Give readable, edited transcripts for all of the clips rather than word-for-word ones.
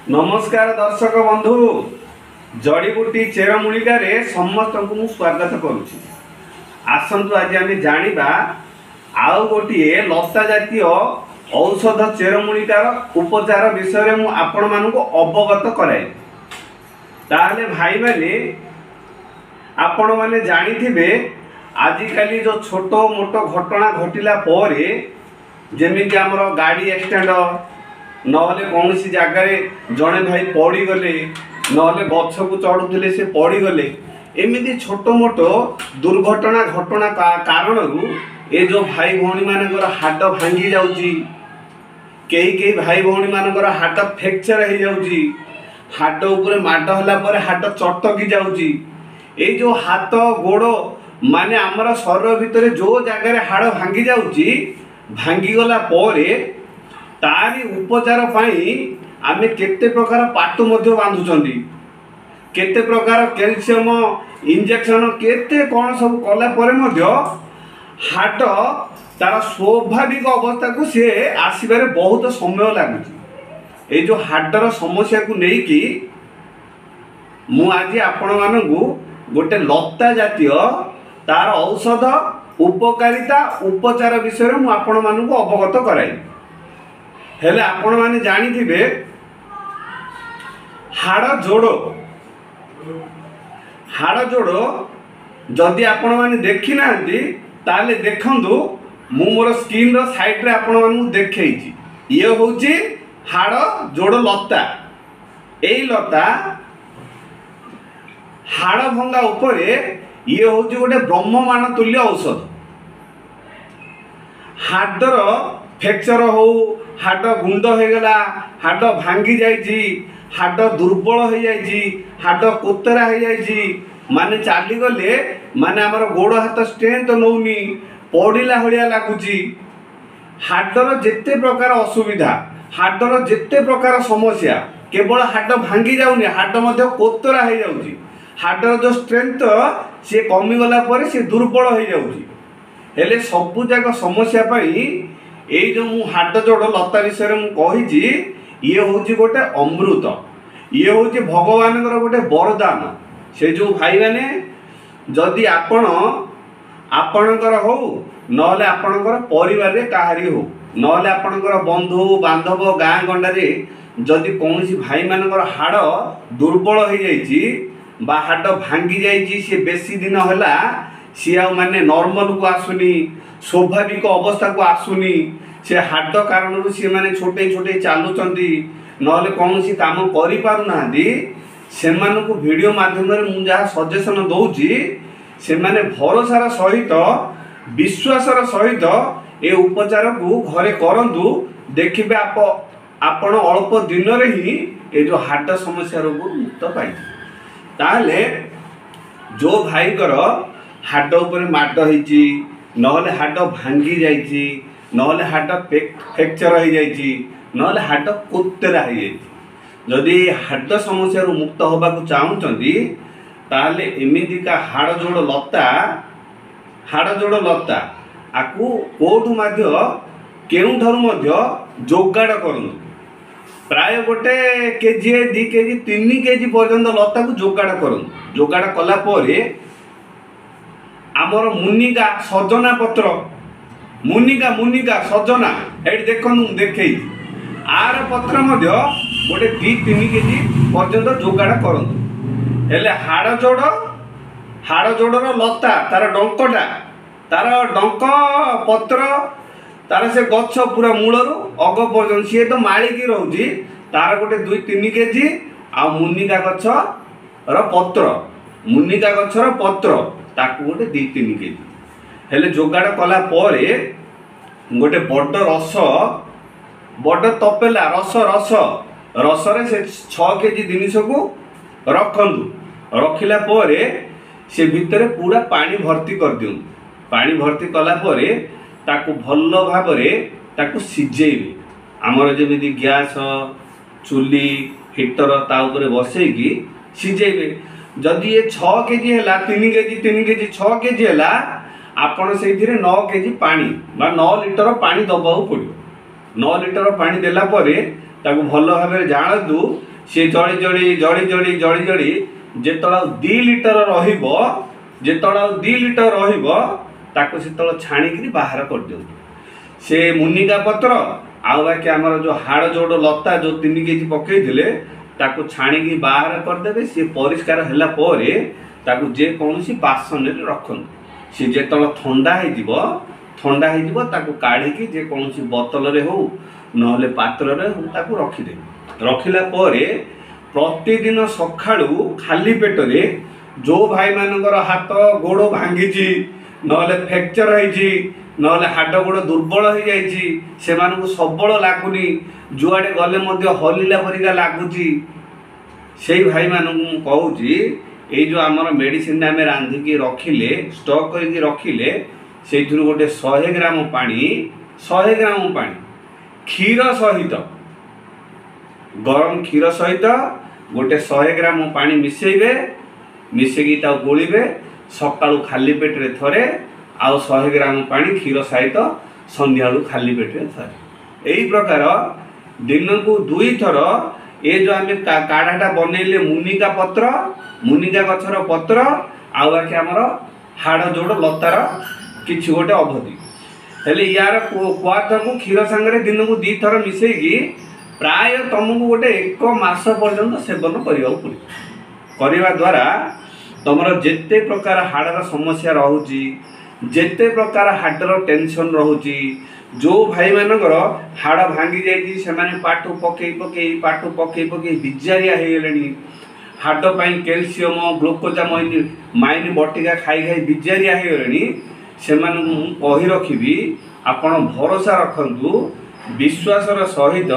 नमस्कार दर्शक बंधु जड़ीबूटी चेरमूलिका समस्त को स्वागत करुच्ची। आसतु आज आम जाना आउ गोटे लता जातीय औषध चेरमूलिकार उपचार विषय में आपण मान अवगत कराए। ताहले भाई माने आपण माने जानिथिबे आजिकाली जो छोट मोट घटना घटिला पर जेमिति आमर गाड़ी एक्सीडेंट नहले कौन सी जगार जड़े भाई पड़गले नहले गछ को चढ़ुले से पड़गले एमती छोट मोट दुर्घटना घटना कारण ये जो भाई भौणी मान हाथ भांगी जाऊँगी कई भाई भौणी मान हाथ फ्रैक्चर हो जाऊँगी हाथ उपर माड होला हाथ चटकी जाऊँगी ये जो हाथ गोड़ माने आमर शरीर भितर जो जगार हाड़ भांगी जाऊँगी भांगीगला तारी उपचार पाई आमे केते प्रकार पाटु मध्य बांधुचंदी केते प्रकार कैल्शियम इंजेक्शन केते कौन सब कला परे मध्य हाट तार स्वाभाविक अवस्था को सी आसबार बहुत समय लगुच। ये जो हाटर समस्या को लेकिन मु आज आपण मानू गोटे लता जातीय तार औषध उपकारिता उपचार विषय मु आपण मानू अवगत कराई। हेले आपण माने जानिथिबे हाड़ जोड़ जदि आपण माने देखि नांती ताले देखंदु मु मोर स्क्रीन रो साइड रे आपण मानू देखैछि। ये होछि हाड़ जोड़ लता। एई लता हाड़ भंगा उपरे ये होछि गोटे ब्रह्ममान तुल्य औषध। हाडर फ्रैक्चर हो हाड गुंड हो गला हाड भांगी जाइए हाड दुर्बल हो जाइए हाड कोतरा हो जाइए माने चली गले माने आमर गोड़ हाथ स्ट्रेंथ नौनी पड़ा भाया लगुच। हाडर जेते प्रकार असुविधा हाडर जेते प्रकार समस्या केवल हाड भांगी जाऊनी हाड मध्य कोतरा हो जाउची हाडर जो स्ट्रेंथ सी कमिगला पर सी दुर्बल हो जाउची। हेले सबु जाक समस्या पाई ये जो मु हाड जोड़ लता विषय में कही ये हूँ गोटे अमृत ये हूँ भगवान गोटे वरदान। से जो भाई मैंने जदि आपणकर हो नहले आपणकर परिवार काहारी हो नहले आपणकर बंधु बांधव गाँ गंडारे जदि कौन भाई मानकर हाड़ दुर्बल हो जाइए बा हाड भांगी जाइए सी बेसी दिन है सी आ माने नॉर्मल को आसुनी स्वाभाविक अवस्था को आसुनी से हाड कारण सी मैंने छोटे छोटे चलुंट नहले कौन सी काम करि पारु नांदी सेमानकु वीडियो माध्यम मु जहाँ सजेशन दौची से माने भरोसार सहित विश्वासर सहित ए उपचार को घरे करंतु देखिबे आपण अल्प दिन रे ही ए जो हाड समस्या रोग मुक्त पाई। ताहले जो भाई कर हाड उपर माड होईची नहले हाड भांगी जाइची नहले हाड फ्रैक्चर हो जाइची नहले हाड कोतरा हो जाइची जदि हाड समस्या मुक्त होगा चाहूँगी ताहले एमितिका हाड़ जोड़ लता आकु कोठु मध्य केउठारु मध्य जोगाड़ करनु प्राय गोटे केजी 2 केजी 3 केजी पर्यंत लता को जोगाड़ करनु। जोगाड़ कला परे आमर मुनिका सजना पत्र मुनिका सजना ये देखु देखे आर पत्र मध्य गोटे 2-3 केजी पर्यंत जोगाड़ करंतु। हेले हाड़ जोड़र लता तार डंकटा तार डंक पत्र तार से गछ पूरा मूलर अग पर्यंत सी तो माड़िकी रोची तार गोटे 2-3 केजी आ मुनिका गछर पत्र ताकू गोटे 2-3 केजी हेले जोगाड़ कला परे गोटे बड़ तपेला रसरे से 6 केजी जिनिस को रखंतु रखिला परे से भितर पूरा पानी भर्ती कर दियु। पानी भर्ती कला परे ताकू भल भाबरे ताकू सिझेइबे आमर जेमिति गैस चुली हीटर ता ऊपर बसैकी सिझेइबे। जदि ये 6 केजी है 3 केजी 6 केजी है आपण से 9 केजी पानी बा 9 लिटर पानी दबाऊ पड़ो। 9 लिटर पानी देला परे ताकू भल भाबरे जाणतु सी जड़ी जड़ी जड़ी जड़ी जड़ी जड़ी जेतला 2 लिटर रहिबो जेतला 2 लिटर रहिबो ताको सेतला छाणी बाहर कर दियो से मुनिका पत्र आउ बाकी आमर जो हाड़ जोड़ लता जो 3 केजी पकई दिले ताको छाणी बाहर कर देबे से परिष्कार होला परे ताको जे कोनोसी बासन रे रखन से जेतला ठंडा हे जीवो ताको काढी की जे कोनोसी बोतल रे हो नहले पात्र रे हम ताको रखी दे रखिला परे प्रतिदिन सखाळू खाली पेट रे जो भाई मानकर हाथ गोड़ भांगी नहले फ्रैक्चर होईची नहले हाड़ गोड़ दुर्बल हो जाइए से सबल लगुनि जुआड़े गले हलिला परिका लगुच से भाई मान कहूँ ये जो आमर मेडिसिन आम रांधिकी रखिले स्टॉक करके रखिले से गोटे 100 ग्राम पानी 100 ग्राम पानी क्षीर सहित गरम क्षीर सहित गोटे 100 ग्राम पानी मिसेबे मिसेकी गोलिबे सकाळू खाली पेट रे थरे आउ 100 ग्राम पानी क्षीर सहित संध्या खाली पेट रे थरे यही प्रकार दिन को 2 थर ये जो आम काढ़ाटा बनइले मुनिका गछर पत्र आउ बाकी आमर हाड़ जोड़ लतार किछि गोटे अवधि हेले यार क्वाथ को क्षीर सांगे दिन को 2 थर मिसेकी प्राय तुमको गोटे 1 मास पर्यंत सेवन करने द्वारा तुमर जेते प्रकार हाड़र समस्या रोची जेते प्रकार हाड़र टेंशन रोची जो भाई मानकर हाड़ भांगी जाइए पाटू पकई बिजारिया हो गले हाड़ पर कैल्शियम ग्लूकोज माइन बटिका खाई खाई बिजारिया हो गले से कही रखी आपण भरोसा रखु विश्वासर सहित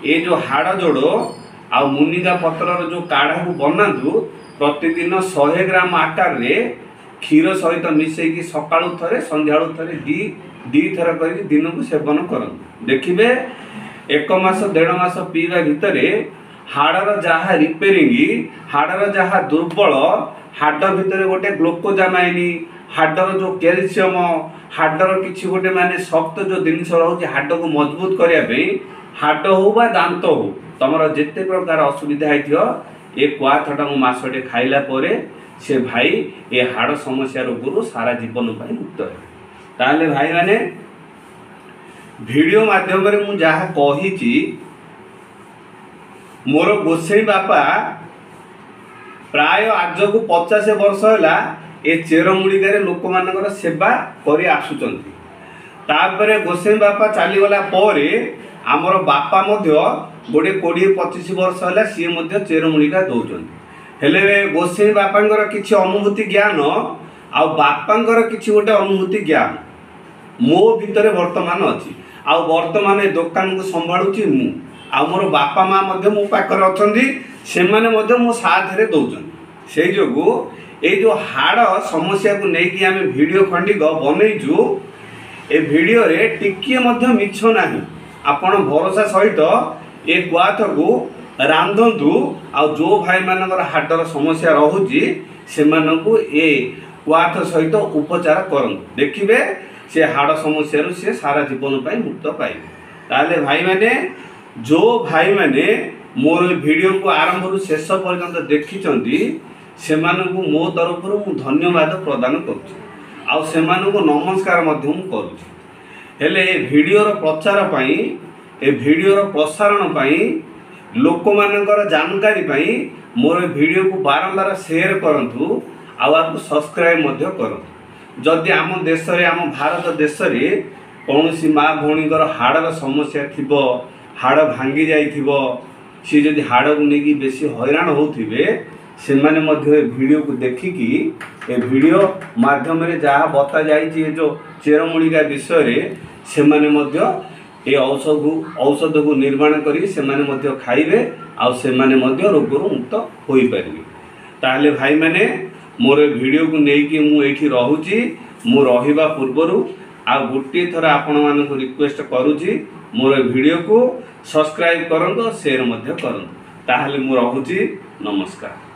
ये जो हाड़ जोड़ आ मुनिका पत्रर जो काढ़ा को बनातु प्रतिदिन 100 ग्राम आकार रे क्षीर सहित मिसेकी सकाळू थरे संध्याळू थरे दी थर कर दिन को सेवन कर देखिए 1 मास 1.5 मास पीवा भितर हाड़र जहा रिपेयरिंग हाड़र जहा दुर्बल हाड़ भितर गोटे ग्लूकोजामाइन हाड़र जो कैल्शियम हाड़र किसी गोटे माने शक्त जो जिनस रोचे हाड़ को मजबूत करने हाड़ हो बा दांत हो तुमर जिते प्रकार असुविधा हो ये क्वाथटा मासटे खाइला परे से भाई ये हाड़ समस्या रोग सारा जीवन पर मुक्त है ताले भाई माने वीडियो माध्यम रे मु जहा कही मोर गोसाई बापा प्राय आज को 50 वर्ष है ये चेरमूलिकार लोक मानकर सेवा कर आसुचंती तापरे गोसाई बापा चलीगला आमर बापा गोटे 20-25 वर्ष है सी चेरमूलिका दौरान हेले गोसाई बापांकर किसी अनुभूति ज्ञान आ बापांकर किसी गोटे अनुभूति ज्ञान मो भितर वर्तमान अच्छी आ वर्तमान दुकान को संभाळुची मु आ मोर बापा माँ मो पाखर अच्छी से मो साथ रे दौरान से जो ये जो हाड़ समस्या को लेकिन आम वीडियो खंडिक बनईचु ए वीडियो रे टिकिए मिछ नहीं आपण भरोसा सहित ये क्वाथ को रांधतु आ जो भाई मानकर हाडर समस्या रोची से ये क्वाथ सहित उपचार करंतु देखिए से हाड़ समस्या से सारा जीवन पर मुक्त पाइबे ताले भाई माने जो भाई माने मोर वीडियो को आरंभ रू शेष पर्यंत देखिचंती सेमानकु मो तरफ मु धन्यवाद प्रदान करुछि आ सेमानकु नमस्कार मध्य करुछि हेले वीडियोर प्रचार पाई ए वीडियोर प्रसारण पाई लोक मानकर जानकारी पाई मोर वीडियो को बारंबार शेयर करंतु आपको सब्सक्राइब मध्य करंतु जदि आम देश रे आम भारत देश रे कौनसी माँ भौणीकर हाड़र समस्या थिबो हाड़ भांगी जाइथिबो सी जदि हाड़ को लेकिन बेसी हैरान होथिबे से माने मध्य वीडियो को देखिकी ए वीडियो माध्यम रे जहाँ बता जाइए जो चेरमूलिका विषय रे से माने मध्य ए औषध को निर्माण करी से माने मध्य खाइबे आ से माने मध्य रोग मुक्त होई परिबे ताले भाई माने मोर वीडियो को लेकिन मु एठी रहूची मु रहिबा पूर्वरु आ गोटे थर आपण मानक रिक्वेस्ट करूची मोर वीडियो को सब्सक्राइब करंतो शेयर मध्य करंतो ताहले मु रहूची नमस्कार।